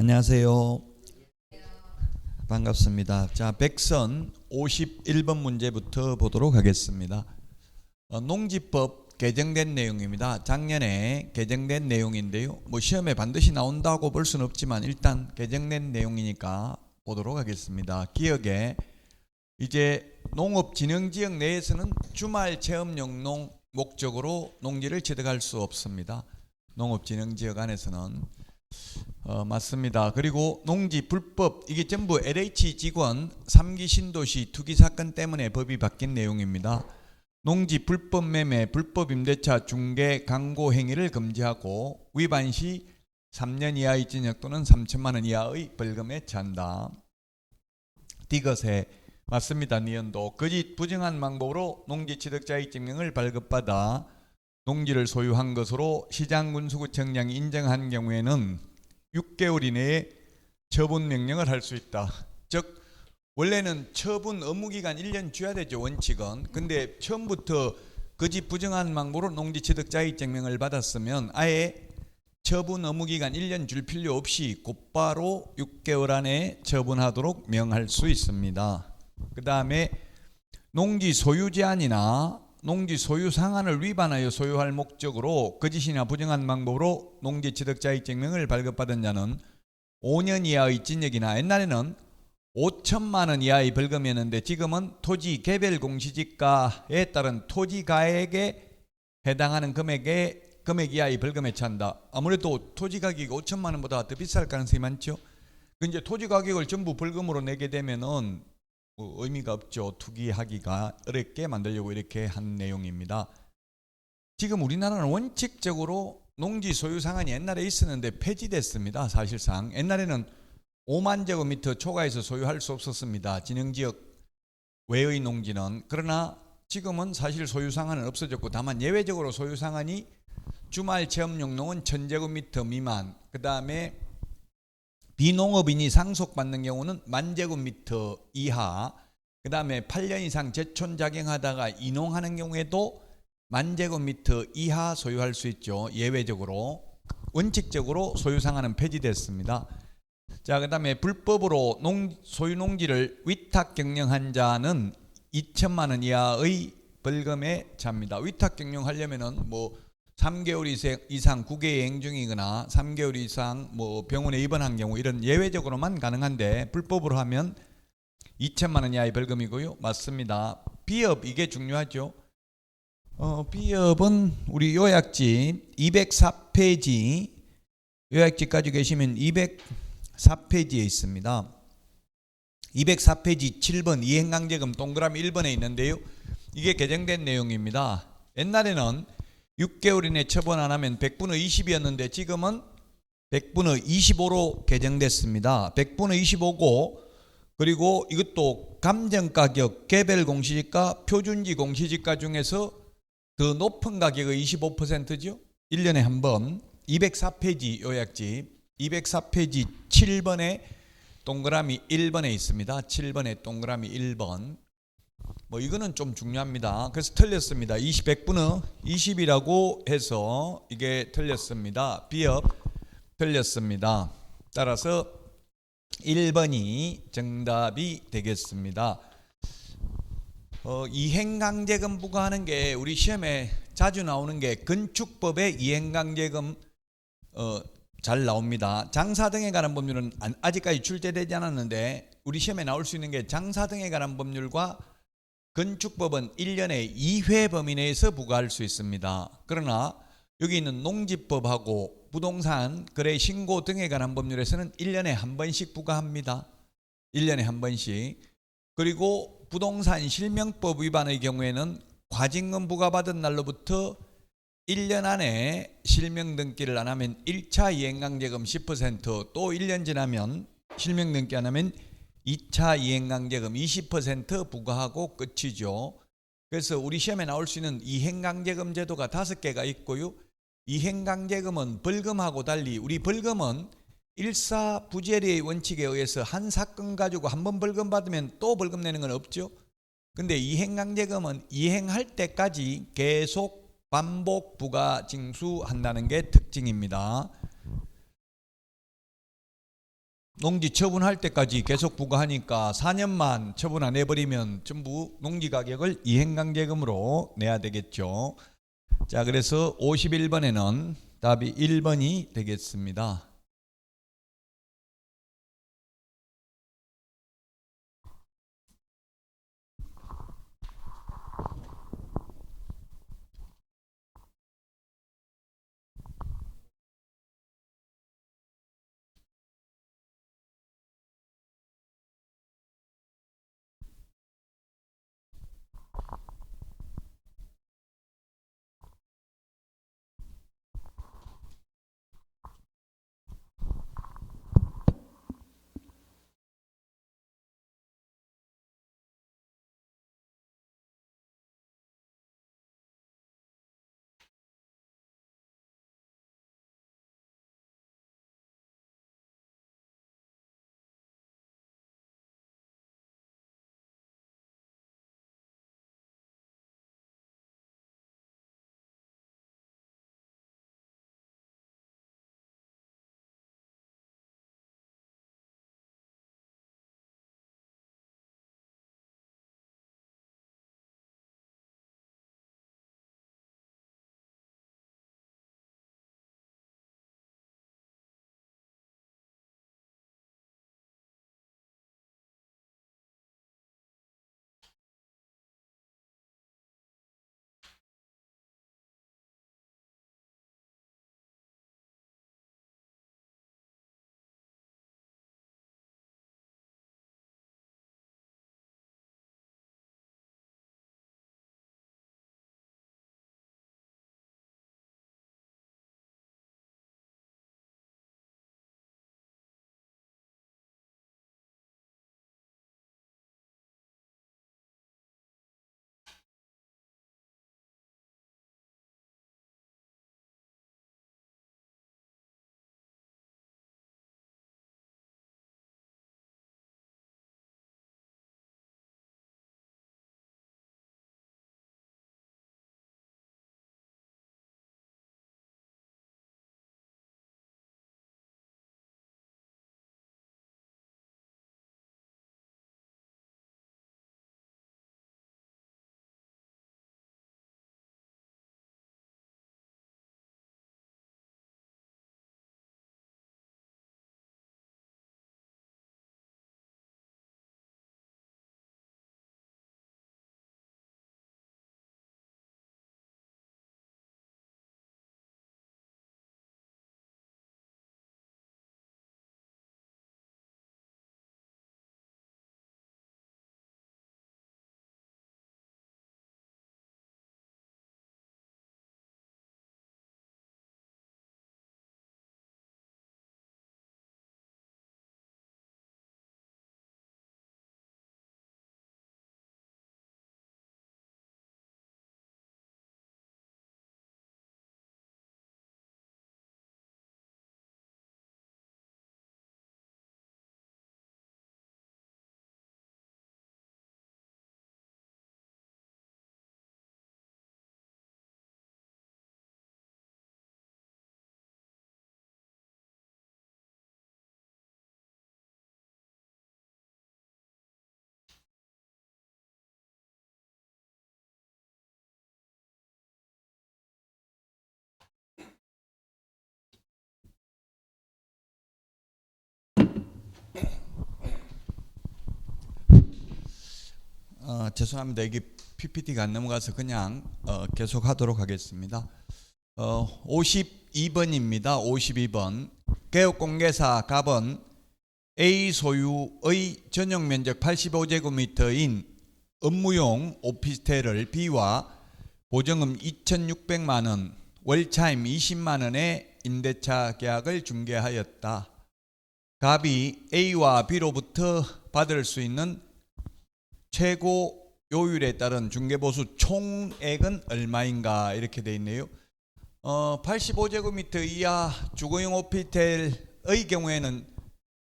안녕하세요. 반갑습니다. 자, 백선 51번 문제부터 보도록 하겠습니다. 농지법 개정된 내용입니다. 작년에 개정된 내용인데요. 시험에 반드시 나온다고 볼 수는 없지만 일단 개정된 내용이니까 보도록 하겠습니다. 기억에 이제 농업진흥지역 내에서는 주말 체험용 목적으로 농지를 취득할 수 없습니다. 농업진흥지역 안에서는 맞습니다. 그리고 농지 불법, 이게 전부 LH 직원 3기 신도시 투기 사건 때문에 법이 바뀐 내용입니다. 농지 불법 매매, 불법 임대차, 중개, 강고 행위를 금지하고 위반 시 3년 이하의 징역 또는 3천만 원 이하의 벌금에 처한다. 디귿에 맞습니다. 니은도 거짓 부정한 방법으로 농지 취득자의 증명을 발급받아 농지를 소유한 것으로 시장군수구청장이 인정한 경우에는 6개월 이내에 처분 명령을 할 수 있다. 즉 원래는 처분 의무기간 1년 줘야 되죠, 원칙은. 근데 처음부터 거짓 부정한 방법으로 농지 취득자의 증명을 받았으면 아예 처분 의무기간 1년 줄 필요 없이 곧바로 6개월 안에 처분하도록 명할 수 있습니다. 그 다음에 농지 소유 제한이나 농지 소유 상한을 위반하여 소유할 목적으로 거짓이나 부정한 방법으로 농지 취득자의 증명을 발급받은 자는 5년 이하의 징역이나 옛날에는 5천만 원 이하의 벌금이었는데 지금은 토지 개별 공시지가에 따른 토지 가액에 해당하는 금액 이하의 벌금에 처한다. 아무래도 토지 가격이 5천만 원보다 더 비쌀 가능성이 많죠. 이제 토지 가격을 전부 벌금으로 내게 되면은 의미가 없죠. 투기하기가 어렵게 만들려고 이렇게 한 내용입니다. 지금 우리나라는 원칙적으로 농지 소유 상한이 옛날에 있었는데 폐지됐습니다. 사실상 옛날에는 5만 제곱미터 초과해서 소유할 수 없었습니다. 진흥지역 외의 농지는. 그러나 지금은 사실 소유 상한은 없어졌고 다만 예외적으로 소유 상한이 주말 체험용 농은 1000제곱미터 미만, 그 다음에 비농업인이 상속받는 경우는 10,000제곱미터 이하, 그 다음에 8년 이상 제촌 작용하다가 이농하는 경우에도 10,000제곱미터 이하 소유할 수 있죠. 예외적으로. 원칙적으로 소유상한은 폐지됐습니다. 자, 그 다음에 불법으로 소유 농지를 위탁 경영한 자는 2천만 원 이하의 벌금에 처합니다. 위탁 경영하려면은 3개월 이상 국외여행 중이거나 3개월 이상 병원에 입원한 경우 이런 예외적으로만 가능한데 불법으로 하면 2천만 원 이하의 벌금이고요. 맞습니다. 비업, 이게 중요하죠. 비업은 우리 요약집 204페이지 요약집 가지고 계시면 204페이지에 있습니다. 204페이지 7번 이행강제금 동그라미 1번에 있는데요. 이게 개정된 내용입니다. 옛날에는 6개월 이내 처분 안 하면 100분의 20이었는데 지금은 100분의 25로 개정됐습니다. 100분의 25고 그리고 이것도 감정가격, 개별 공시지가, 표준지 공시지가 중에서 더 높은 가격의 25%죠. 1년에 한 번. 204페이지 요약집 204페이지 7번에 동그라미 1번에 있습니다. 7번에 동그라미 1번. 이거는 좀 중요합니다. 그래서 틀렸습니다. 100분의 20이라고 해서 이게 틀렸습니다. 비업 틀렸습니다. 따라서 1번이 정답이 되겠습니다. 이행강제금 부과하는 게 우리 시험에 자주 나오는 게 건축법의 이행강제금 잘 나옵니다. 장사 등에 관한 법률은 아직까지 출제되지 않았는데 우리 시험에 나올 수 있는 게 장사 등에 관한 법률과 건축법은 1년에 2회 범위 내에서 부과할 수 있습니다. 그러나 여기 있는 농지법하고 부동산 거래 신고 등에 관한 법률에서는 1년에 한 번씩 부과합니다. 1년에 한 번씩. 그리고 부동산 실명법 위반의 경우에는 과징금 부과받은 날로부터 1년 안에 실명 등기를 안 하면 1차 이행강제금 10%, 또 1년 지나면 실명 등기 안 하면 2차 이행강제금 20% 부과하고 끝이죠. 그래서 우리 시험에 나올 수 있는 이행강제금 제도가 5개가 있고요. 이행강제금은 벌금하고 달리 우리 벌금은 일사부재리의 원칙에 의해서 한 사건 가지고 한 번 벌금 받으면 또 벌금 내는 건 없죠. 근데 이행강제금은 이행할 때까지 계속 반복 부과 징수한다는 게 특징입니다. 농지 처분할 때까지 계속 부과하니까 4년만 처분 안 해버리면 전부 농지 가격을 이행강제금으로 내야 되겠죠. 자, 그래서 51번에는 답이 1번이 되겠습니다. 죄송합니다. 이게 PPT가 안 넘어가서 그냥 계속 하도록 하겠습니다. 52번입니다. 52번. 개업공개사 갑은 A 소유의 전용 면적 85제곱미터인 업무용 오피스텔을 B와 보증금 2,600만 원, 월차임 20만 원의 임대차 계약을 중개하였다. 갑이 A와 B로부터 받을 수 있는 최고 요율에 따른 중개보수 총액은 얼마인가 이렇게 돼 있네요. 85제곱미터 이하 주거용 오피스텔의 경우에는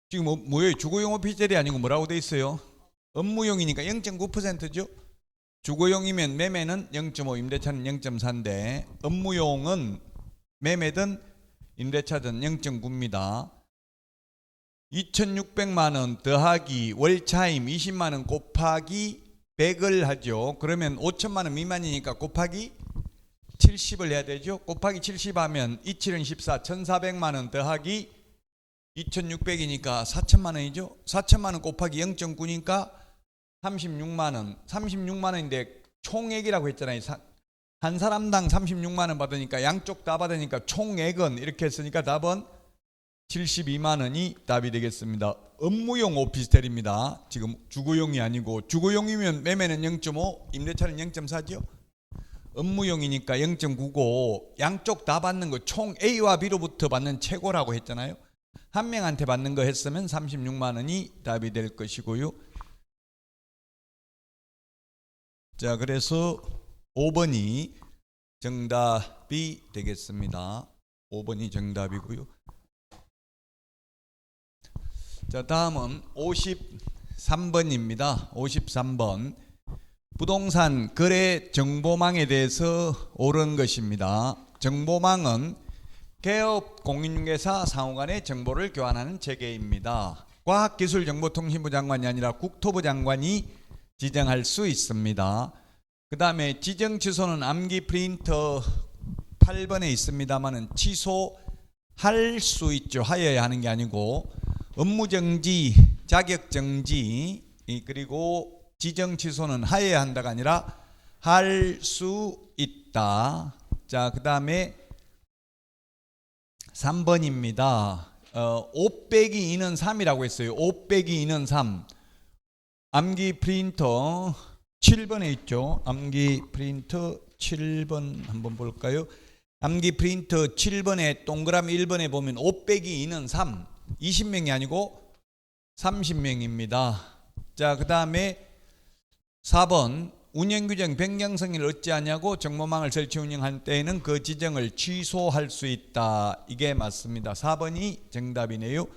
지금 뭐예요? 주거용 오피스텔이 아니고 뭐라고 돼 있어요? 업무용이니까 0.9%죠. 주거용이면 매매는 0.5, 임대차는 0.4인데 업무용은 매매든 임대차든 0.9입니다. 2,600만 원 더하기 월차임 20만 원 곱하기 100을 하죠. 그러면 5천만 원 미만이니까 곱하기 70을 해야 되죠. 곱하기 70 하면 27은 14, 1,400만 원 더하기 2,600이니까 4천만 원이죠. 4천만 원 곱하기 0.9니까 36만 원. 36만 원인데 총액이라고 했잖아요. 한 사람당 36만 원 받으니까 양쪽 다 받으니까 총액은 이렇게 했으니까 답은 72만 원이 답이 되겠습니다. 업무용 오피스텔입니다. 지금 주거용이 아니고, 주거용이면 매매는 0.5, 임대차는 0.4죠. 업무용이니까 0.9고 양쪽 다 받는 거 총 A와 B로부터 받는 최고라고 했잖아요. 한 명한테 받는 거 했으면 36만 원이 답이 될 것이고요. 자, 그래서 5번이 정답이 되겠습니다. 5번이 정답이고요. 자, 다음은 53번입니다. 53번. 부동산 거래 정보망에 대해서 옳은 것입니다. 정보망은 개업 공인중개사 상호간의 정보를 교환하는 체계입니다. 과학기술정보통신부 장관이 아니라 국토부 장관이 지정할 수 있습니다. 그 다음에 지정 취소는 암기 프린터 8번에 있습니다만은 취소할 수 있죠. 하여야 하는 게 아니고, 업무정지, 자격정지, 그리고 지정 취소는 하여야 한다가 아니라 할 수 있다. 자, 그 다음에 3번입니다. 5 빼기 2는 3이라고 했어요. 5 빼기 2는 3. 암기 프린터 7번에 있죠. 암기 프린터 7번 한번 볼까요? 암기 프린터 7번에 동그라미 1번에 보면 5 빼기 2는 3. 20명이 아니고 30명입니다. 자, 그 다음에 4번. 운영규정 변경 승인을 어찌하냐고 정보망을 설치 운영할 때에는 그 지정을 취소할 수 있다. 이게 맞습니다. 4번이 정답이네요.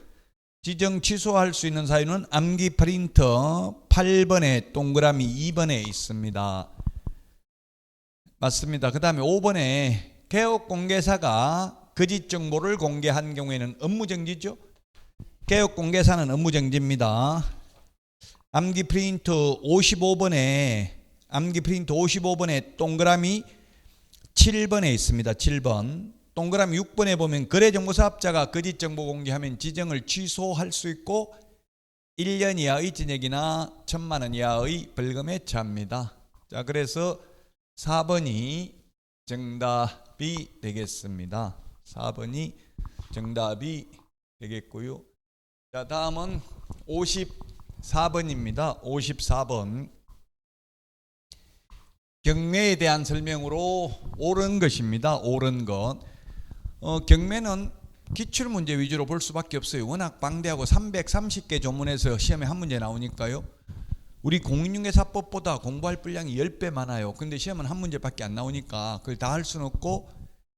지정 취소할 수 있는 사유는 암기 프린터 8번에 동그라미 2번에 있습니다. 맞습니다. 그 다음에 5번에 개업 공개사가 거짓 정보를 공개한 경우에는 업무정지죠. 개업 공개사는 업무정지입니다. 암기 프린터 55번에 동그라미 7번에 있습니다. 7번. 동그라미 6번에 보면 거래정보사업자가 거짓 정보 공개하면 지정을 취소할 수 있고 1년 이하의 징역이나 1,000만 원 이하의 벌금에 처합니다. 자, 그래서 4번이 정답이 되겠습니다. 4번이 정답이 되겠고요. 자, 다음은 54번입니다. 54번. 경매에 대한 설명으로 옳은 것입니다. 옳은 것. 경매는 기출문제 위주로 볼 수밖에 없어요. 워낙 방대하고 330개 조문에서 시험에 한 문제 나오니까요. 우리 공인중개사법보다 공부할 분량이 10배 많아요. 근데 시험은 한 문제밖에 안 나오니까 그걸 다 할 수는 없고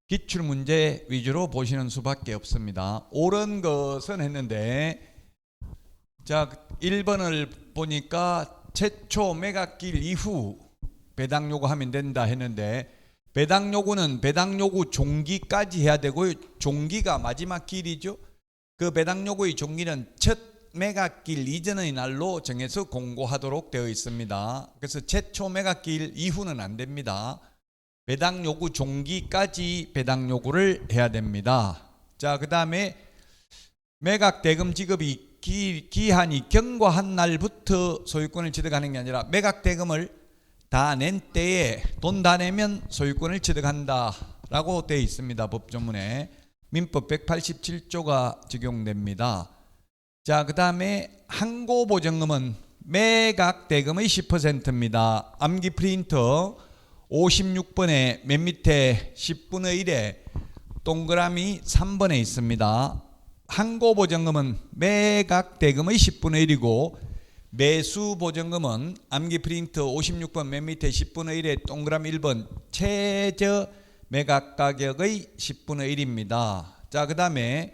기출문제 위주로 보시는 수밖에 없습니다. 옳은 것은 했는데, 자, 1번을 보니까 최초 매각길 이후 배당 요구하면 된다 했는데, 배당 요구는 배당 요구 종기까지 해야 되고요. 종기가 마지막 길이죠. 그 배당 요구의 종기는 첫 매각길 이전의 날로 정해서 공고하도록 되어 있습니다. 그래서 최초 매각길 이후는 안 됩니다. 배당 요구 종기까지 배당 요구를 해야 됩니다. 자, 그 다음에 매각 대금 지급이 기한이 경과한 날부터 소유권을 취득하는 게 아니라 매각 대금을 다 낸 때에 돈 다 내면 소유권을 취득한다 라고 되어 있습니다. 법조문에. 민법 187조가 적용됩니다. 자, 그 다음에 항고보증금은 매각 대금의 10%입니다. 암기 프린터 56번에 맨 밑에 10분의 1에 동그라미 3번에 있습니다. 항고보증금은 매각 대금의 10분의 1이고 매수보증금은 암기 프린터 56번 맨 밑에 10분의 1에 동그라미 1번 최저 매각 가격의 10분의 1입니다. 자, 그 다음에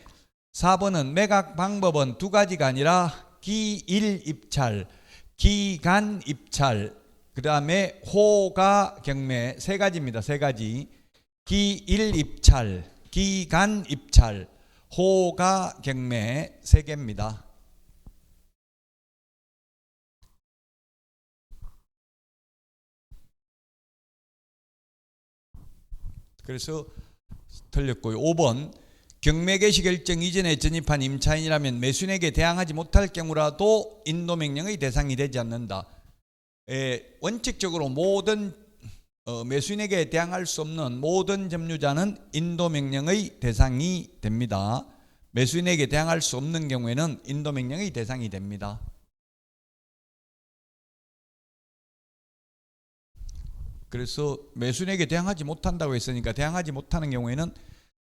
4번은 매각 방법은 두 가지가 아니라 기일 입찰, 기간 입찰, 그 다음에 호가 경매 세 가지입니다. 세 가지. 기일 입찰, 기간 입찰, 호가 경매 세 개입니다. 그래서 틀렸고요. 5번 경매 개시 결정 이전에 전입한 임차인이라면 매수인에게 대항하지 못할 경우라도 인도명령의 대상이 되지 않는다. 원칙적으로 모든 매수인에게 대항할 수 없는 모든 점유자는 인도명령의 대상이 됩니다. 매수인에게 대항할 수 없는 경우에는 인도명령의 대상이 됩니다. 그래서 매수인에게 대항하지 못한다고 했으니까 대항하지 못하는 경우에는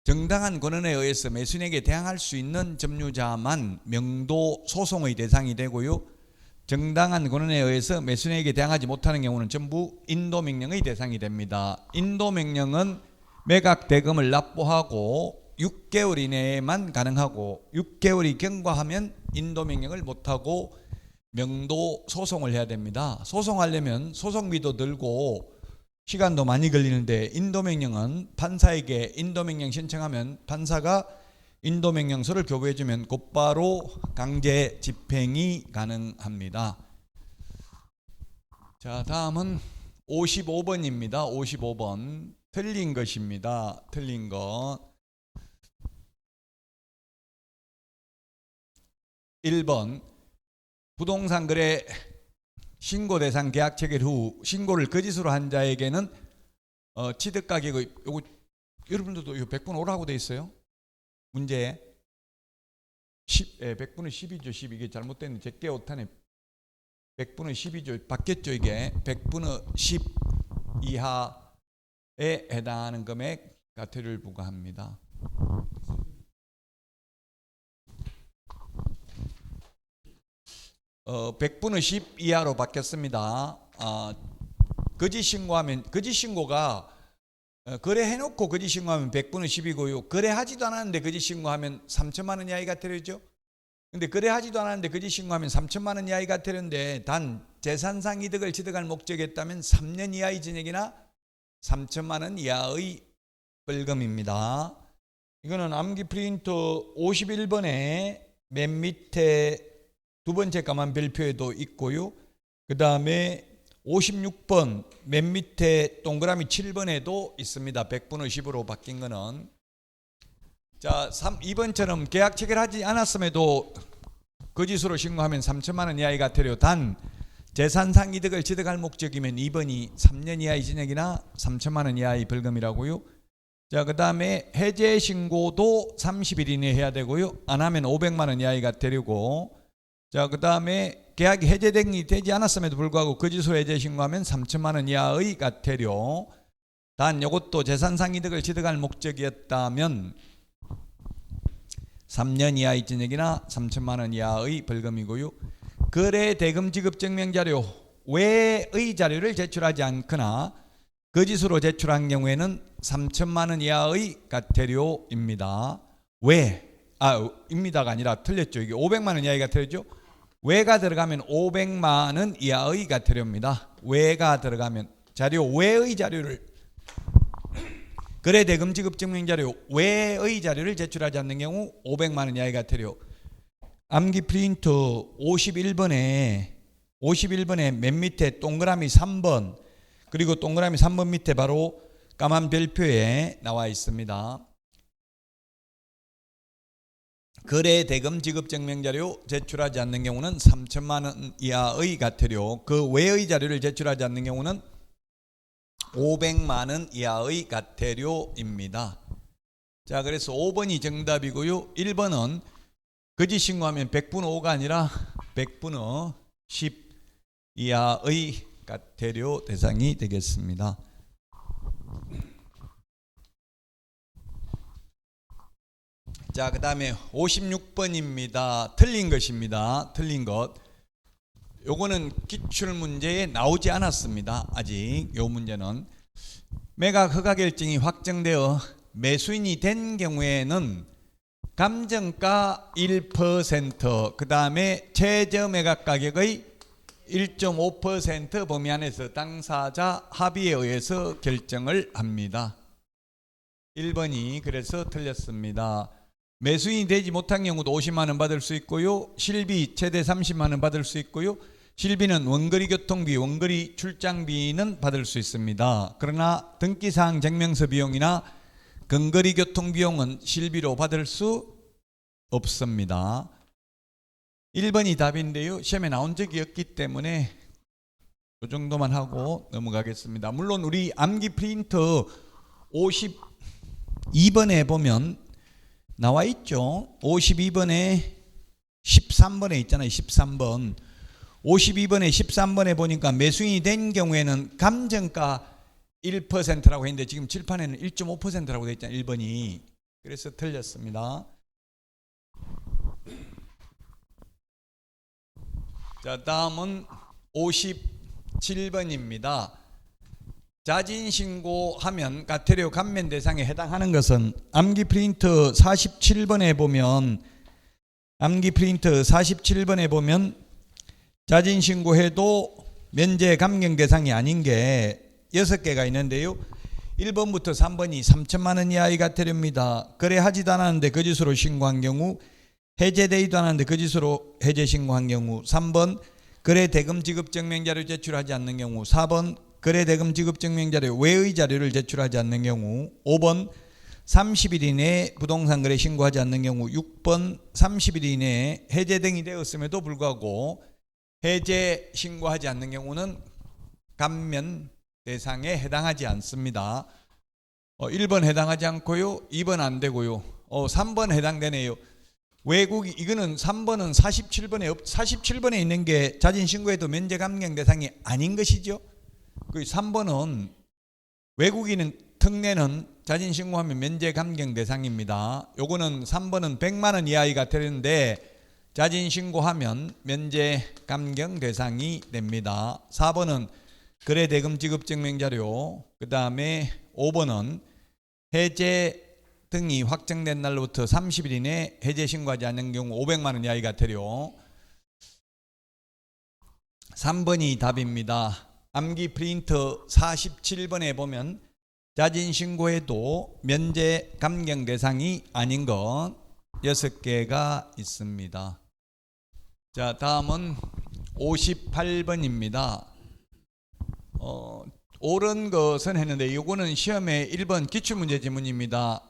정당한 권한에 의해서 매수인에게 대항할 수 있는 점유자만 명도 소송의 대상이 되고요. 정당한 권한에 의해서 매수인에게 대항하지 못하는 경우는 전부 인도명령의 대상이 됩니다. 인도명령은 매각 대금을 납부하고 6개월 이내에만 가능하고 6개월이 경과하면 인도명령을 못하고 명도 소송을 해야 됩니다. 소송하려면 소송비도 들고 시간도 많이 걸리는데 인도명령은 판사에게 인도명령 신청하면 판사가 인도명령서를 교부해주면 곧바로 강제 집행이 가능합니다. 자, 다음은 55번입니다. 55번 틀린 것입니다. 틀린 것 1번 부동산 거래 신고 대상 계약 체결 후 신고를 거짓으로 한 자에게는 취득 가격의 요거 여러분들도 이거 100분 오라고 돼 있어요. 문제 100분의 10이죠. 10 이게 잘못됐는데 제게 오타네. 100분의 10이죠. 바뀌었죠. 이게 100분의 10 이하에 해당하는 금액 과태료를 부과합니다. 어, 100분의 10 이하로 바뀌었습니다. 거짓 신고하면 거짓 신고가 거래해놓고 거짓 신고하면 100분의 10이고요. 거래하지도 않았는데 거짓 신고하면 3천만 원 이하의 과태료죠. 근데 거래하지도 않았는데 거짓 신고하면 3천만 원 이하의 과태료인데 단 재산상 이득을 취득할 목적이었다면 3년 이하의 징역이나 3천만 원 이하의 벌금입니다. 이거는 암기 프린터 51번에 맨 밑에 두 번째 까만 별표에도 있고요. 그 다음에 56번 맨 밑에 동그라미 7번에도 있습니다. 100분의 10으로 바뀐 거는. 자, 2번처럼 계약 체결하지 않았음에도 거짓으로 신고하면 3천만 원 이하의 과태료, 단 재산상 이득을 취득할 목적이면 2번이 3년 이하의 징역이나 3천만 원 이하의 벌금이라고요. 자, 그 다음에 해제 신고도 30일 이내에 해야 되고요. 안 하면 500만 원 이하의 과태료고, 자, 그 다음에 계약이 해제되지 되지 않았음에도 불구하고 거짓으로 해제 신고하면 3천만 원 이하의 과태료, 단 이것도 재산상 이득을 취득할 목적이었다면 3년 이하의 징역이나 3천만 원 이하의 벌금이고요. 거래 대금 지급 증명 자료 외의 자료를 제출하지 않거나 거짓으로 제출한 경우에는 3천만 원 이하의 과태료입니다. 입니다가 아니라 틀렸죠. 이게 500만 원 이하의 과태료죠. 외가 들어가면 500만 원 이하의 과태료입니다. 외가 들어가면 자료 외의 자료를 거래 대금 지급 증명 자료 외의 자료를 제출하지 않는 경우 500만 원 이하의 과태료. 암기 프린터 51번에 맨 밑에 동그라미 3번 그리고 동그라미 3번 밑에 바로 까만 별표에 나와 있습니다. 거래 대금 지급 증명 자료 제출하지 않는 경우는 3천만 원 이하의 과태료, 그 외의 자료를 제출하지 않는 경우는 500만 원 이하의 과태료입니다. 자, 그래서 5번이 정답이고요. 1번은 거짓 신고하면 100분의 5가 아니라 100분의 10 이하의 과태료 대상이 되겠습니다. 자, 그 다음에 56번입니다. 틀린 것입니다. 틀린 것. 요거는 기출문제에 나오지 않았습니다. 아직 요 문제는 매각 허가 결정이 확정되어 매수인이 된 경우에는 감정가 1%, 그 다음에 최저 매각 가격의 1.5% 범위 안에서 당사자 합의에 의해서 결정을 합니다. 1번이 그래서 틀렸습니다. 매수인이 되지 못한 경우도 50만 원 받을 수 있고요. 실비 최대 30만 원 받을 수 있고요. 실비는 원거리 교통비, 원거리 출장비는 받을 수 있습니다. 그러나 등기사항 증명서 비용이나 근거리 교통 비용은 실비로 받을 수 없습니다. 1번이 답인데요. 시험에 나온 적이 없기 때문에 이 정도만 하고 넘어가겠습니다. 물론 우리 암기 프린터 52번에 보면 나와 있죠. 52번에 13번에 있잖아요. 13번. 52번에 13번에 보니까 매수인이 된 경우에는 감정가 1%라고 했는데 지금 칠판에는 1.5%라고 되어 있잖아요. 1번이. 그래서 틀렸습니다. 자, 다음은 57번입니다. 자진신고하면 과태료 감면 대상에 해당하는 것은 암기 프린터 47번에 보면 자진신고해도 면제 감경 대상이 아닌 게 6개가 있는데요. 1번부터 3번이 3천만 원 이하의 과태료입니다. 거래하지도 않았는데 거짓으로 신고한 경우, 해제되지도 않았는데 거짓으로 해제 신고한 경우, 3번 거래 대금 지급 증명 자료 제출하지 않는 경우, 4번 거래 대금 지급 증명 자료 외의 자료를 제출하지 않는 경우, 5번 30일 이내에 부동산 거래 신고하지 않는 경우, 6번 30일 이내에 해제 등이 되었음에도 불구하고 해제 신고하지 않는 경우는 감면 대상에 해당하지 않습니다. 1번 해당하지 않고요. 2번 안 되고요. 3번 해당되네요. 외국이 이거는 3번은 47번에 있는 게 자진신고해도 면제 감경 대상이 아닌 것이죠. 그 3번은 외국인은 특례는 자진신고하면 면제 감경 대상입니다. 요거는 3번은 100만 원 이하의 과태료인데 자진신고하면 면제 감경 대상이 됩니다. 4번은 거래대금 지급 증명자료, 그 다음에 5번은 해제 등이 확정된 날로부터 30일 이내 해제 신고하지 않는 경우 500만 원 이하의 과태료. 3번이 답입니다. 암기 프린터 47번에 보면 자진신고해도 면제 감경 대상이 아닌 것 6개가 있습니다. 자, 다음은 58번입니다. 옳은 것은 했는데 이거는 시험에 1번 기출문제 지문입니다.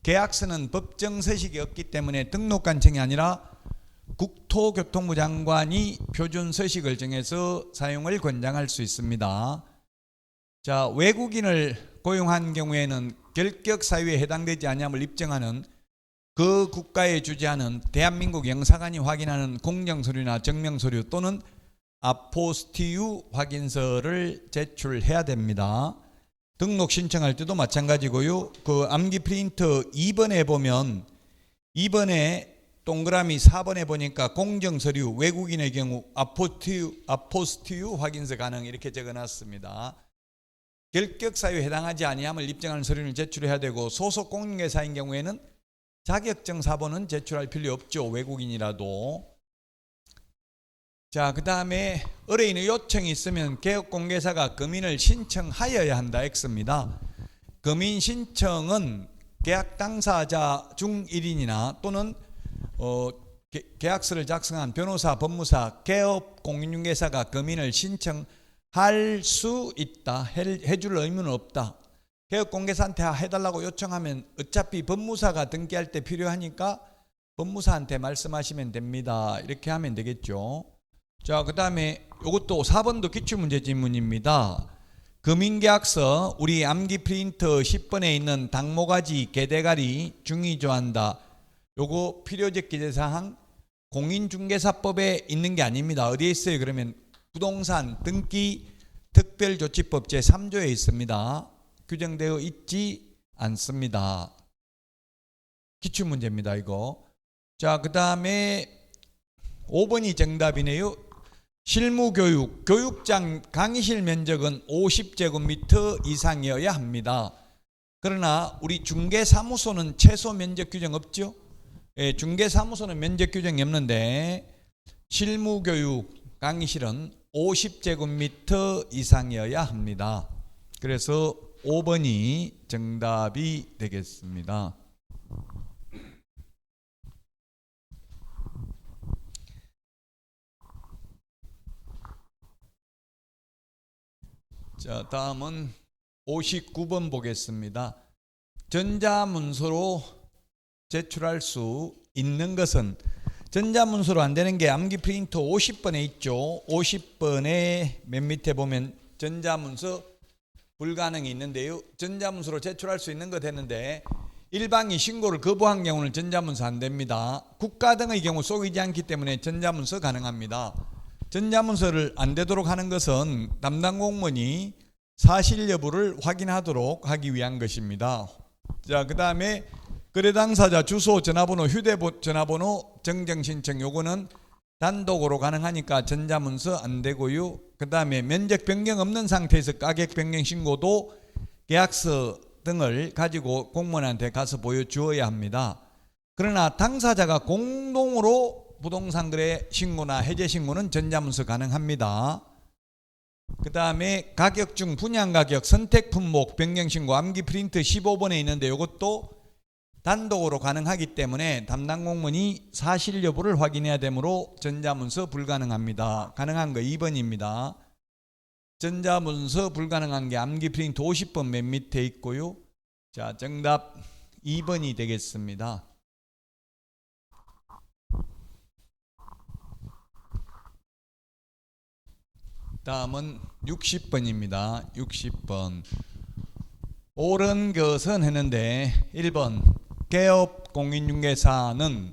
계약서는 법정 서식이 없기 때문에 등록관청이 아니라 국토교통부 장관이 표준 서식을 정해서 사용을 권장할 수 있습니다. 자, 외국인을 고용한 경우에는 결격 사유에 해당되지 아니함을 입증하는 그 국가에 주재하는 대한민국 영사관이 확인하는 공정서류나 증명서류 또는 아포스티유 확인서를 제출해야 됩니다. 등록 신청할 때도 마찬가지고요. 그 암기 프린터 2번에 보면 2번에 동그라미 4번에 보니까 공정서류 외국인의 경우 아포스티유 확인서 가능 이렇게 적어놨습니다. 결격 사유에 해당하지 아니함을 입증하는 서류를 제출해야 되고 소속 공인회사인 경우에는 자격증 사본은 제출할 필요 없죠. 외국인이라도. 자, 그 다음에 의뢰인의 요청이 있으면 개업공개사가 금인을 신청하여야 한다. X입니다. 금인 신청은 계약 당사자 중 1인이나 또는 계약서를 작성한 변호사, 법무사, 개업공인중개사가 금인을 신청할 수 있다. 해줄 의무는 없다. 개업공개사한테 해달라고 요청하면 어차피 법무사가 등기할 때 필요하니까 법무사한테 말씀하시면 됩니다. 이렇게 하면 되겠죠. 자, 그 다음에 이것도 4번도 기출문제 지문입니다. 금인계약서 우리 암기 프린터 10번에 있는 당모가지, 개대가리, 중의조한다. 요거 필요적 기재사항 공인중개사법에 있는 게 아닙니다. 어디에 있어요? 그러면 부동산 등기 특별조치법 제3조에 있습니다. 규정되어 있지 않습니다. 기출문제입니다. 이거. 자, 그 다음에 5번이 정답이네요. 실무교육, 교육장 강의실 면적은 50제곱미터 이상이어야 합니다. 그러나 우리 중개사무소는 최소 면적 규정 없죠? 예, 중개사무소는 면적 규정이 없는데 실무교육 강의실은 50제곱미터 이상이어야 합니다. 그래서 5번이 정답이 되겠습니다. 자, 다음은 59번 보겠습니다. 전자문서로 제출할 수 있는 것은, 전자문서로 안 되는 게 암기 프린터 50번에 있죠. 50번에 맨 밑에 보면 전자문서 불가능이 있는데요. 전자문서로 제출할 수 있는 것 했는데 일방이 신고를 거부한 경우는 전자문서 안 됩니다. 국가 등의 경우 속이지 않기 때문에 전자문서 가능합니다. 전자문서를 안 되도록 하는 것은 담당 공무원이 사실 여부를 확인하도록 하기 위한 것입니다. 자, 그 다음에 거래 당사자 주소, 전화번호, 휴대전화번호 정정 신청, 요거는 단독으로 가능하니까 전자문서 안 되고요. 그 다음에 면적 변경 없는 상태에서 가격 변경 신고도 계약서 등을 가지고 공무원한테 가서 보여주어야 합니다. 그러나 당사자가 공동으로 부동산 거래 신고나 해제 신고는 전자문서 가능합니다. 그 다음에 가격 중 분양 가격, 선택 품목, 변경 신고, 암기 프린트 15번에 있는데 이것도 단독으로 가능하기 때문에 담당 공무원이 사실 여부를 확인해야 되므로 전자문서 불가능합니다. 가능한 거 2번입니다. 전자문서 불가능한 게 암기 프린트 50번 맨 밑에 있고요. 자, 정답 2번이 되겠습니다. 다음은 60번입니다. 60번. 옳은 것은 했는데 1번 개업 공인중개사는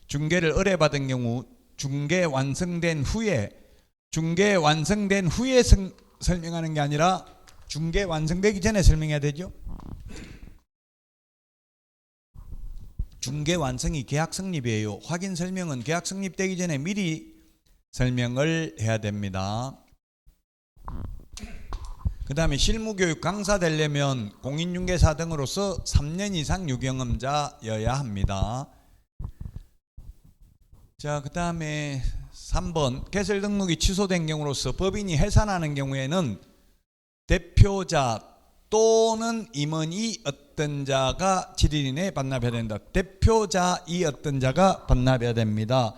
중개를 의뢰받은 경우 중개 완성된 후에 설명하는 게 아니라 중개 완성되기 전에 설명해야 되죠. 중개 완성이 계약 성립이에요. 확인 설명은 계약 성립되기 전에 미리 설명을 해야 됩니다. 그 다음에 실무교육 강사 되려면 공인중개사 등으로서 3년 이상 유경험자여야 합니다. 자, 그 다음에 3번 개설 등록이 취소된 경우로서 법인이 해산하는 경우에는 대표자 또는 임원이 어떤 자가 7일 이내에 반납해야 된다. 대표자이 어떤 자가 반납해야 됩니다.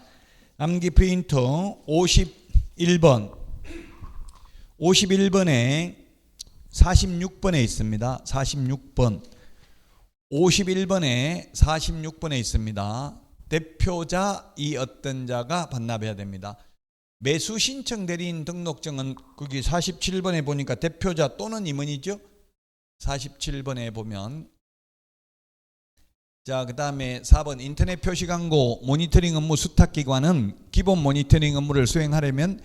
암기 프린터 51번에 46번에 있습니다. 46번. 51번에 46번에 있습니다. 대표자 이 어떤 자가 반납해야 됩니다. 매수 신청 대리인 등록증은 거기 47번에 보니까 대표자 또는 임원이죠. 47번에 보면. 자, 그 다음에 4번 인터넷 표시 광고 모니터링 업무 수탁기관은 기본 모니터링 업무를 수행하려면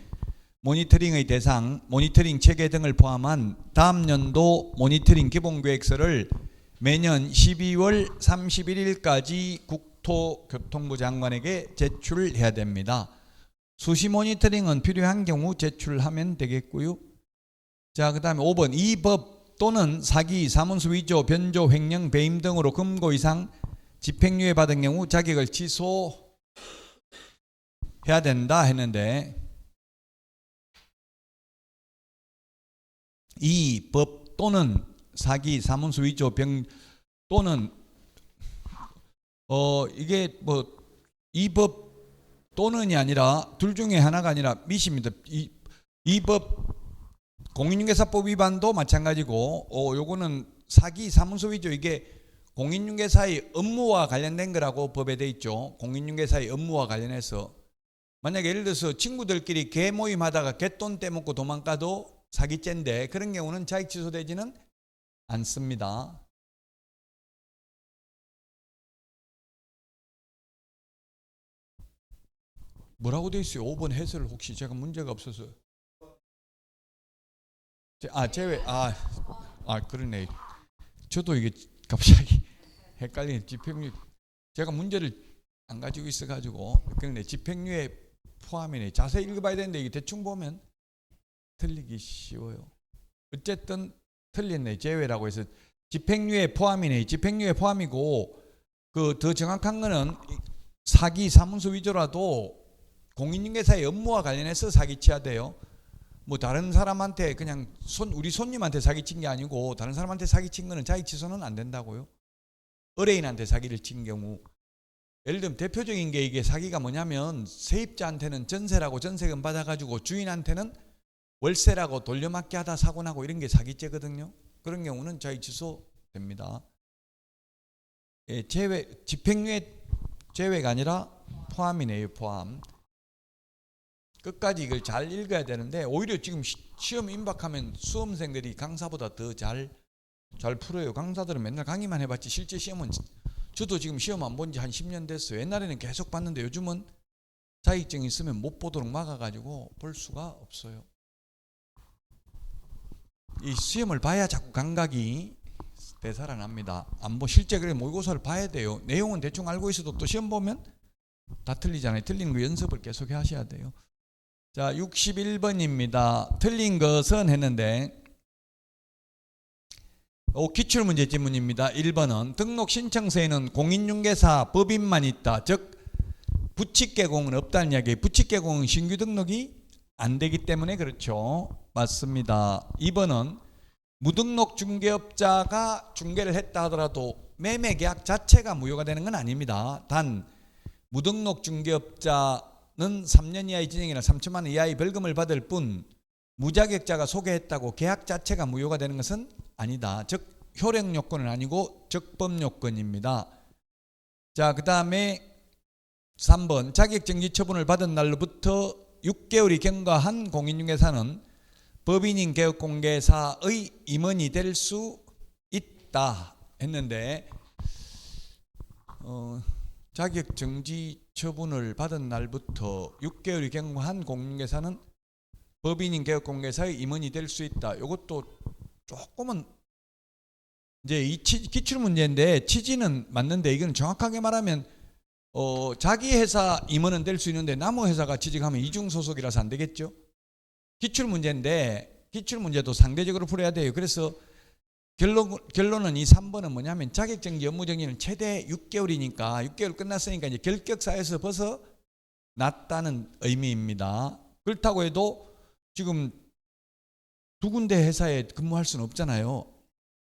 모니터링의 대상, 모니터링 체계 등을 포함한 다음 연도 모니터링 기본계획서를 매년 12월 31일까지 국토교통부 장관에게 제출해야 됩니다. 수시 모니터링은 필요한 경우 제출하면 되겠고요. 자, 그 다음에 5번 이 법 또는 사기, 사문서 위조, 변조, 횡령, 배임 등으로 금고 이상 집행유예 받은 경우 자격을 취소해야 된다 했는데 이 법 또는 사기, 사문서 위조, 병 또는 이게 뭐 이 법 또는이 아니라 둘 중에 하나가 아니라 미시입니다. 이 법 공인중개사법 위반도 마찬가지고 요거는 사기, 사문서 위조 이게 공인중개사의 업무와 관련된 거라고 법에 돼 있죠. 공인중개사의 업무와 관련해서 만약에 예를 들어서 친구들끼리 개 모임하다가 갯돈 떼먹고 도망가도 사기죄인데 그런 경우는 자격 취소되지는 않습니다. 뭐라고 돼 있어요? 5번 해설 혹시 제가 문제가 없어서 제외 그러네. 저도 이게 갑자기 헷갈리네. 집행유예 제가 문제를 안 가지고 있어가지고 그런데 집행유예 포함이네. 자세히 읽어봐야 되는데 이게 대충 보면 틀리기 쉬워요. 어쨌든 틀렸네. 제외라고 해서 집행유예 포함이네. 집행유예 포함이고 그 더 정확한 거는 사기, 사문서 위조라도 공인중개사의 업무와 관련해서 사기쳐야 돼요. 뭐 다른 사람한테 그냥 우리 손님한테 사기친 게 아니고 다른 사람한테 사기친 거는 자격 취소는 안 된다고요. 의뢰인한테 사기를 친 경우 예를 들면 대표적인 게 이게 사기가 뭐냐면 세입자한테는 전세라고 전세금 받아가지고 주인한테는 월세라고 돌려막기 하다 사고 나고 이런 게 사기죄거든요. 그런 경우는 자의 취소됩니다. 예, 집행유예 제외가 아니라 포함이네요. 포함. 끝까지 이걸 잘 읽어야 되는데 오히려 지금 시험 임박하면 수험생들이 강사보다 더 잘 풀어요. 강사들은 맨날 강의만 해봤지 실제 시험은 저도 지금 시험 안 본 지 한 10년 됐어요. 옛날에는 계속 봤는데 요즘은 자격증이 있으면 못 보도록 막아가지고 볼 수가 없어요. 이 시험을 봐야 자꾸 감각이 되살아납니다. 실제 그래 모의고사를 봐야 돼요. 내용은 대충 알고 있어도 또 시험 보면 다 틀리잖아요. 틀리는 거 연습을 계속 하셔야 돼요. 자, 61번입니다. 틀린 것은 했는데 기출문제 지문입니다. 1번은 등록 신청서에는 공인중개사 법인만 있다. 즉 부칙개공은 없다는 이야기예요. 부칙개공은 신규 등록이 안 되기 때문에 그렇죠. 맞습니다. 2번은 무등록 중개업자가 중개를 했다 하더라도 매매계약 자체가 무효가 되는 건 아닙니다. 단 무등록 중개업자는 3년 이하의 징역이나 3천만 원 이하의 벌금을 받을 뿐 무자격자가 소개했다고 계약 자체가 무효가 되는 것은 아니다. 즉 효력 요건은 아니고 적법 요건입니다. 자, 그 다음에 3번 자격정지 처분을 받은 날로부터 6개월이 경과한 공인중개사는 법인인 개업공개사의 임원이 될 수 있다 했는데 자격정지 처분을 받은 날부터 6개월이 경과한 공인중개사는 법인인 개업공개사의 임원이 될 수 있다. 이것도 조금은 이제 이 기출문제인데 취지는 맞는데 이건 정확하게 말하면 자기 회사 임원은 될 수 있는데 남의 회사가 취직하면 이중소속이라서 안 되겠죠. 기출문제인데 기출문제도 상대적으로 풀어야 돼요. 그래서 결론은 이 3번은 뭐냐면 자격정지 업무정지는 최대 6개월이니까 6개월 끝났으니까 이제 결격사에서 벗어났다는 의미입니다. 그렇다고 해도 지금 두 군데 회사에 근무할 수는 없잖아요.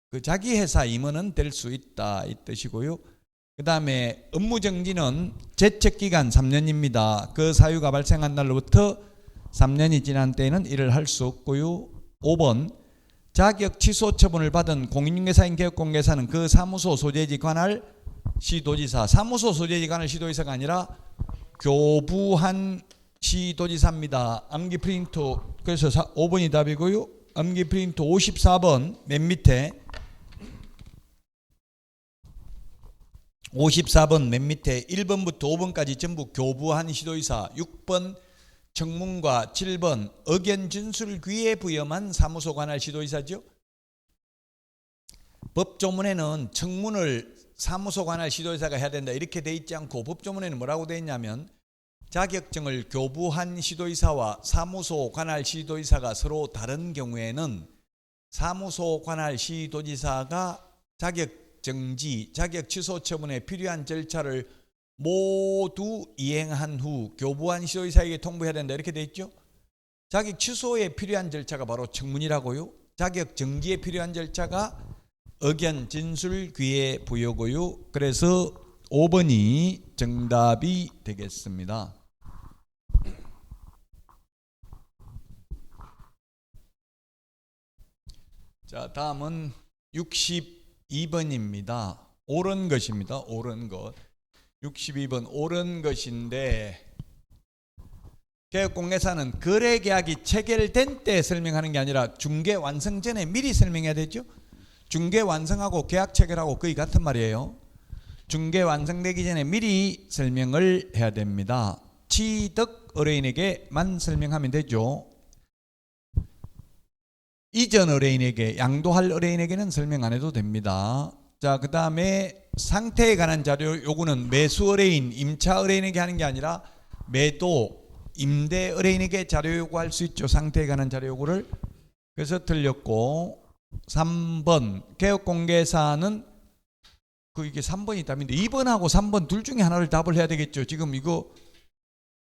그 자기 회사 임원은 될 수 있다 이 뜻이고요. 그 다음에 업무정지는 제척기간 3년입니다. 그 사유가 발생한 날로부터 3년이 지난 때에는 일을 할 수 없고요. 5번 자격 취소 처분을 받은 공인중개사인 개업공개사는 그 사무소 소재지 관할 시도지사, 사무소 소재지 관할 시도지사가 아니라 교부한 시도지사입니다. 암기 프린트 그래서 5번이 답이고요. 암기 프린트 54번 맨 밑에 54번 맨 밑에 1번부터 5번까지 전부 교부한 시도지사, 6번 청문과 7번 의견 진술 귀에 부여만 사무소 관할 시도지사죠. 법조문에는 청문을 사무소 관할 시도지사가 해야 된다 이렇게 돼 있지 않고 법조문에는 뭐라고 돼 있냐면 자격증을 교부한 시도지사와 사무소 관할 시도지사가 서로 다른 경우에는 사무소 관할 시도지사가 자격정지, 자격 취소 처분에 필요한 절차를 모두 이행한 후 교부한 시도지사에게 통보해야 된다 이렇게 돼 있죠. 자격 취소에 필요한 절차가 바로 청문이라고요. 자격 정지에 필요한 절차가 의견 진술 귀에 부여고요. 그래서 5번이 정답이 되겠습니다. 자, 다음은 62번입니다. 옳은 것입니다. 옳은 것. 62번 옳은 것인데 개업공개사는 거래계약이 체결된 때 설명하는 게 아니라 중개 완성 전에 미리 설명해야 되죠. 중개 완성하고 계약 체결하고 거의 같은 말이에요. 중개 완성되기 전에 미리 설명을 해야 됩니다. 취득 의뢰인에게만 설명하면 되죠. 이전 의뢰인에게 양도할 의뢰인에게는 설명 안 해도 됩니다. 자, 그 다음에 상태에 관한 자료 요구는 매수 의뢰인, 임차 의뢰인에게 하는 게 아니라 매도, 임대 의뢰인에게 자료 요구할 수 있죠. 상태에 관한 자료 요구를. 그래서 틀렸고 3번 개업공개사는 이게 3번이 답인데 2번하고 3번 둘 중에 하나를 답을 해야 되겠죠. 지금 이거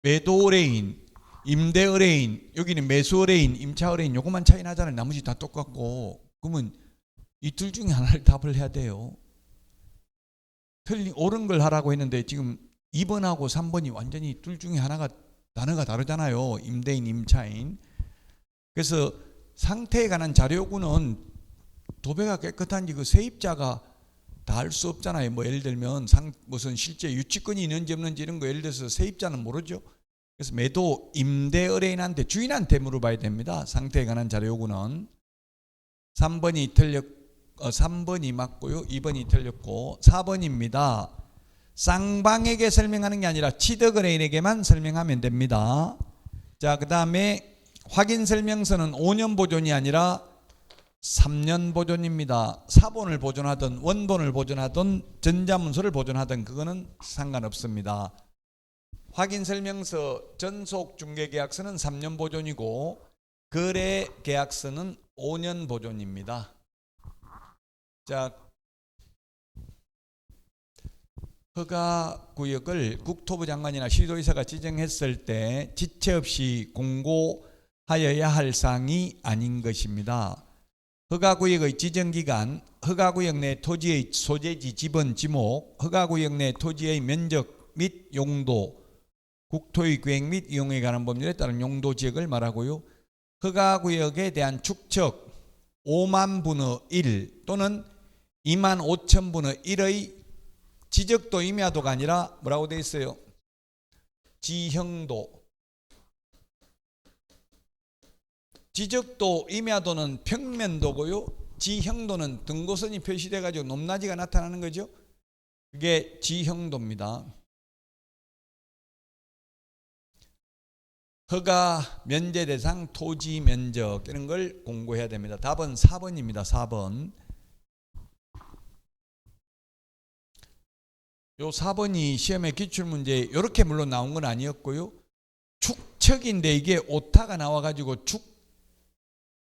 매도 의뢰인, 임대 의뢰인, 여기는 매수 의뢰인, 임차 의뢰인 요것만 차이 나잖아요. 나머지 다 똑같고. 그러면 이 둘 중에 하나를 답을 해야 돼요. 옳은 걸 하라고 했는데 지금 2번하고 3번이 완전히 둘 중에 하나가 단어가 다르잖아요. 임대인, 임차인. 그래서 상태에 관한 자료 요구는 도배가 깨끗한지 그 세입자가 다 알 수 없잖아요. 뭐 예를 들면 무슨 실제 유치권이 있는지 없는지 이런 거 예를 들어서 세입자는 모르죠. 그래서 매도 임대 의뢰인한테 주인한테 물어봐야 됩니다. 상태에 관한 자료 요구는 3번이 맞고요. 2번이 틀렸고 4번입니다. 쌍방에게 설명하는 게 아니라 취득 의뢰인에게만 설명하면 됩니다. 자, 그 다음에 확인 설명서는 5년 보존이 아니라 3년 보존입니다. 사본을 보존하든 원본을 보존하든 전자문서를 보존하든 그거는 상관없습니다. 확인 설명서 전속 중개계약서는 3년 보존이고 거래 계약서는 5년 보존입니다. 자, 허가구역을 국토부 장관이나 시도의사가 지정했을 때 지체 없이 공고하여야 할 사항이 아닌 것입니다. 허가구역의 지정기간, 허가구역 내 토지의 소재지, 지번, 지목, 허가구역 내 토지의 면적 및 용도, 국토의 계획 및 이용에 관한 법률에 따른 용도 지역을 말하고요. 허가구역에 대한 축척 5만 분의 1 또는 2만 5천 분의 1의 지적도 임야도가 아니라 뭐라고 되어 있어요? 지형도. 지적도 임야도는 평면도고요. 지형도는 등고선이 표시돼 가지고 높낮이가 나타나는 거죠. 그게 지형도입니다. 허가 면제 대상 토지 면적 이런 걸 공고해야 됩니다. 답은 4번입니다. 4번. 요 4번이 시험에 기출문제 이렇게 물론 나온 건 아니었고요. 축척인데 이게 오타가 나와가지고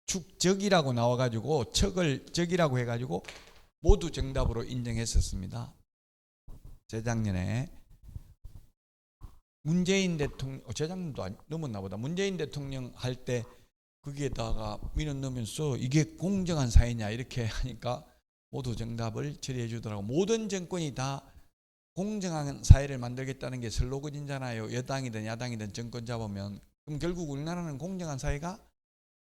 축적이라고 나와가지고 척을 적이라고 해가지고 모두 정답으로 인정했었습니다. 재작년에 문재인 대통령, 재작년도 넘었나 보다. 문재인 대통령 할 때 거기에다가 민원 넣으면서 이게 공정한 사회냐 이렇게 하니까 모두 정답을 처리해 주더라고. 모든 정권이 다 공정한 사회를 만들겠다는 게 슬로건이잖아요. 여당이든 야당이든 정권 잡으면. 그럼 결국 우리나라는 공정한 사회가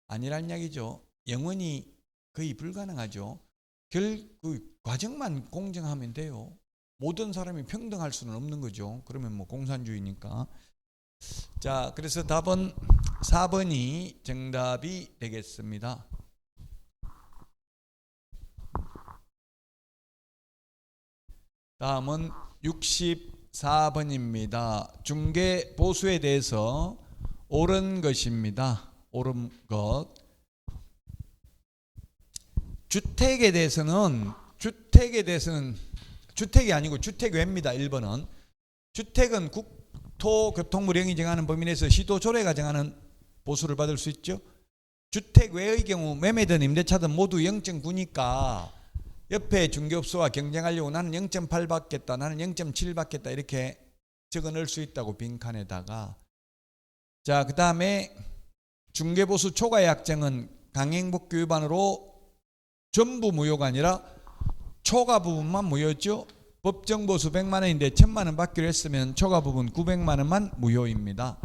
아니란 이야기죠. 영원히 거의 불가능하죠. 그 과정만 공정하면 돼요. 모든 사람이 평등할 수는 없는 거죠. 그러면 뭐 공산주의니까. 자, 그래서 답은 4번이 정답이 되겠습니다. 다음은 64번입니다. 중개 보수에 대해서 옳은 것입니다. 옳은 것. 주택에 대해서는 주택이 아니고 주택외입니다. 1번은. 주택은 국토교통부령이 정하는 범위 내에서 시도 조례가 정하는 보수를 받을 수 있죠. 주택외의 경우 매매든 임대차든 모두 0.9니까 옆에 중개업소와 경쟁하려고 나는 0.8 받겠다, 나는 0.7 받겠다 이렇게 적어 넣을 수 있다고 빈칸에다가. 자, 그 다음에 중개보수 초과 약정은 강행복귀 위반으로 전부 무효가 아니라 초과 부분만 무효죠. 법정보수 100만 원인데 1000만 원 받기로 했으면 초과 부분 900만 원만 무효입니다.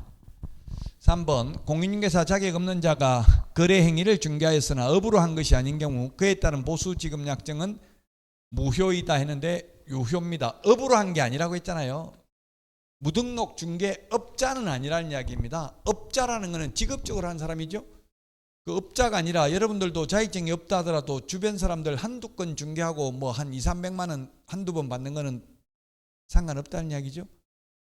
3번 공인중개사 자격 없는 자가 거래 행위를 중개하였으나 업으로 한 것이 아닌 경우 그에 따른 보수 지급 약정은 무효이다 했는데 유효입니다. 업으로 한 게 아니라고 했잖아요. 무등록 중개업자는 아니라는 이야기입니다. 업자라는 것은 직업적으로 한 사람이죠. 그 업자가 아니라 여러분들도 자격증이 없다 하더라도 주변 사람들 한두 건 중개하고 뭐 한 200~300만 원 한두 번 받는 거는 상관없다는 이야기죠.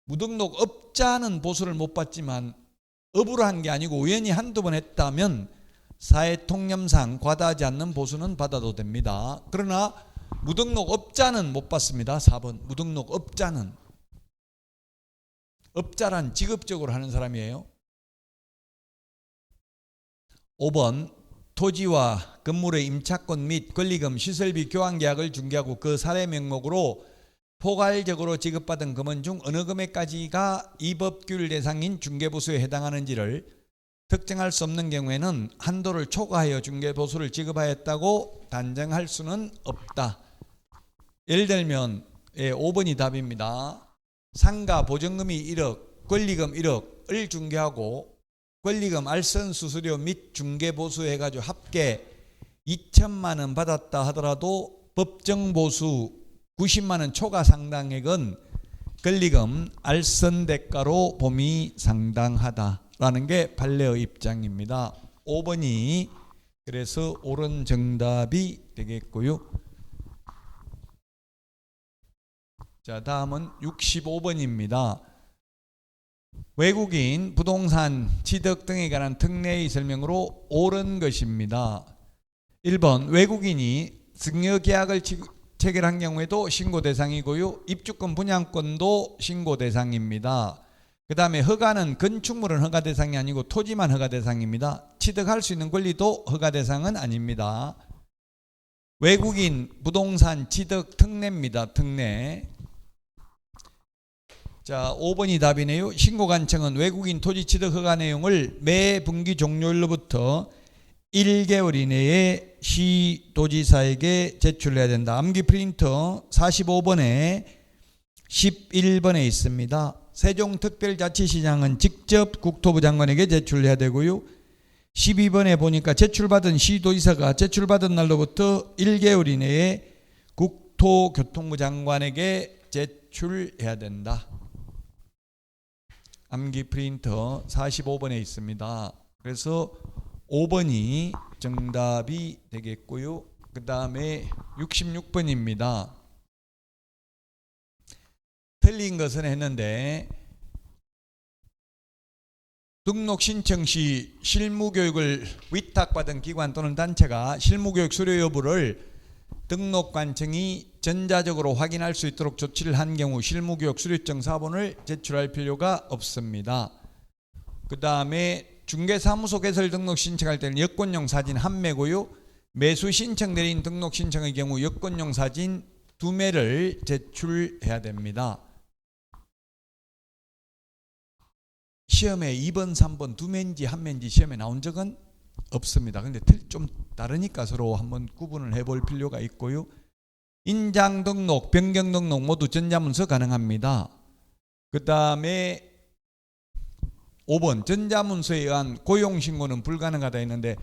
무등록 업자는 보수를 못 받지만 업으로 한 게 아니고 우연히 한두 번 했다면 사회통념상 과다하지 않는 보수는 받아도 됩니다. 그러나 무등록 업자는 못 받습니다. 4번 무등록 업자는. 업자란 직업적으로 하는 사람이에요. 5번 토지와 건물의 임차권 및 권리금, 시설비 교환 계약을 중개하고 그 사례 명목으로 포괄적으로 지급받은 금은 중 어느 금액까지가 이 법규율 대상인 중개보수에 해당하는지를 특정할 수 없는 경우에는 한도를 초과하여 중개보수를 지급하였다고 단정할 수는 없다. 예를 들면 5번이 답입니다. 상가 보증금이 1억, 권리금 1억을 중개하고 권리금, 알선 수수료 및 중개 보수 해가지고 합계 2천만 원 받았다 하더라도 법정 보수 90만 원 초과 상당액은 권리금, 알선 대가로 봄이 상당하다라는 게 판례의 입장입니다. 5번이 그래서 옳은 정답이 되겠고요. 자, 다음은 65번입니다. 외국인 부동산 취득 등에 관한 특례의 설명으로 옳은 것입니다. 1번 외국인이 증여계약을 체결한 경우에도 신고 대상이고요. 입주권 분양권도 신고 대상입니다. 그 다음에 허가는 건축물은 허가 대상이 아니고 토지만 허가 대상입니다. 취득할 수 있는 권리도 허가 대상은 아닙니다. 외국인 부동산 취득 특례입니다. 특례. 자, 5번이 답이네요. 신고관청은 외국인 토지 취득 허가 내용을 매 분기 종료일로부터 1개월 이내에 시도지사에게 제출해야 된다. 암기 프린터 45번에 11번에 있습니다. 세종특별자치시장은 직접 국토부 장관에게 제출해야 되고요. 12번에 보니까 제출받은 시도지사가 제출받은 날로부터 1개월 이내에 국토교통부 장관에게 제출해야 된다. 암기 프린터 45번에 있습니다. 그래서 5번이 정답이 되겠고요. 그 다음에 66번입니다. 틀린 것은 했는데 등록 신청 시 실무교육을 위탁받은 기관 또는 단체가 실무교육 수료 여부를 등록관청이 전자적으로 확인할 수 있도록 조치를 한 경우 실무교육 수료증 사본을 제출할 필요가 없습니다. 그 다음에 중개사무소 개설 등록 신청할 때는 여권용 사진 한 매고요. 매수 신청 대리인 등록 신청의 경우 여권용 사진 2매를 제출해야 됩니다. 시험에 2번, 3번 2매인지 1매인지 시험에 나온 적은 없습니다. 근데 좀 다르니까 서로 한번 구분을 해볼 필요가 있고요. 인장 등록, 변경 등록 모두 전자문서 가능합니다. 그 다음에 5번 전자문서에 의한 고용신고는 불가능하다 했는데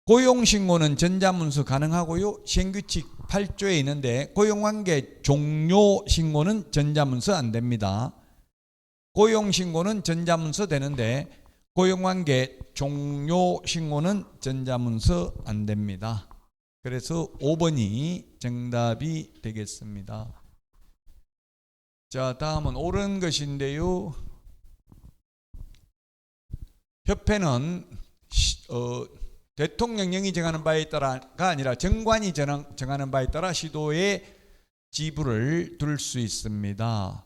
고용신고는 전자문서 가능하고요. 시행규칙 8조에 있는데 고용관계 종료신고는 전자문서 안 됩니다. 고용신고는 전자문서 되는데 고용관계 종료신고는 전자문서 안 됩니다. 그래서 5번이 정답이 되겠습니다. 자, 다음은 옳은 것인데요. 협회는 대통령령이 정하는 바에 따라가 아니라 정관이 정하는 바에 따라 시도에 지분을 둘 수 있습니다.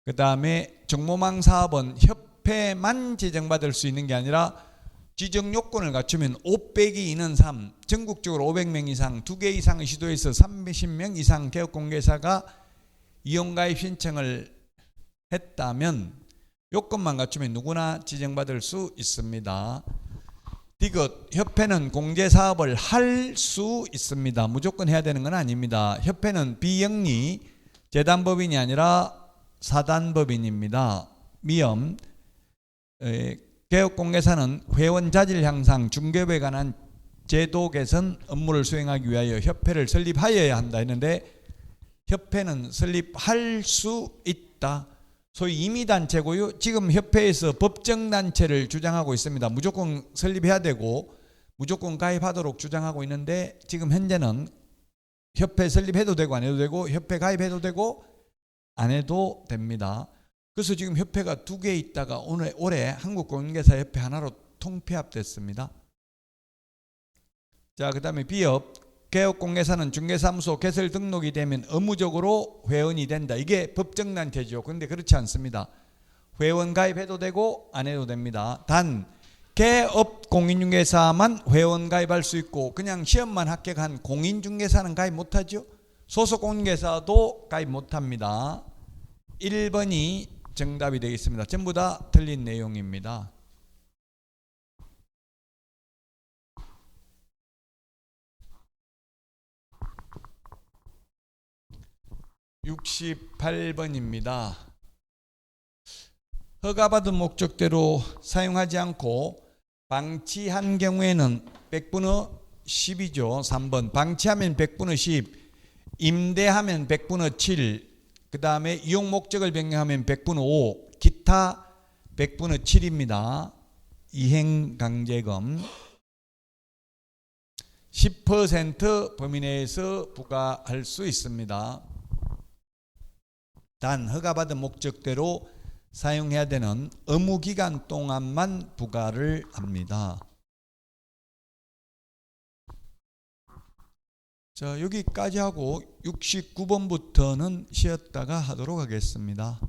그 다음에 정모망 사업은 협회만 지정받을 수 있는 게 아니라 지정 요건을 갖추면 502는 3, 전국적으로 500명 이상, 2개 이상의 시도에서 30명 이상 개업공개사가 이용가입 신청을 했다면 요건만 갖추면 누구나 지정받을 수 있습니다. 디귿, 협회는 공제사업을 할 수 있습니다. 무조건 해야 되는 건 아닙니다. 협회는 비영리 재단법인이 아니라 사단법인입니다. 미엄, 개업공개사는 회원 자질 향상, 중개업에 관한 제도 개선 업무를 수행하기 위하여 협회를 설립하여야 한다 했는데 협회는 설립할 수 있다. 소위 임의단체고요. 지금 협회에서 법정단체를 주장하고 있습니다. 무조건 설립해야 되고 무조건 가입하도록 주장하고 있는데 지금 현재는 협회 설립해도 되고 안 해도 되고 협회 가입해도 되고 안 해도 됩니다. 그래서 지금 협회가 2개 있다가 올해 한국공인중개사협회 하나로 통폐합됐습니다. 자, 그 다음에 비업, 개업공개사는 중개사무소 개설 등록이 되면 의무적으로 회원이 된다. 이게 법정단체죠. 그런데 그렇지 않습니다. 회원 가입해도 되고 안 해도 됩니다. 단 개업공인중개사만 회원 가입할 수 있고 그냥 시험만 합격한 공인중개사는 가입 못하죠. 소속공인중개사도 가입 못합니다. 1번이 정답이 되겠습니다. 전부 다 틀린 내용입니다. 68번입니다. 허가받은 목적대로 사용하지 않고 방치한 경우에는 100분의 10이죠. 3번. 방치하면 100분의 10, 임대하면 100분의 7, 그 다음에 이용 목적을 변경하면 100분의 5, 기타 100분의 7입니다. 이행강제금 10% 범위 내에서 부과할 수 있습니다. 단 허가받은 목적대로 사용해야 되는 의무기간 동안만 부과를 합니다. 자, 여기까지 하고 69번부터는 쉬었다가 하도록 하겠습니다.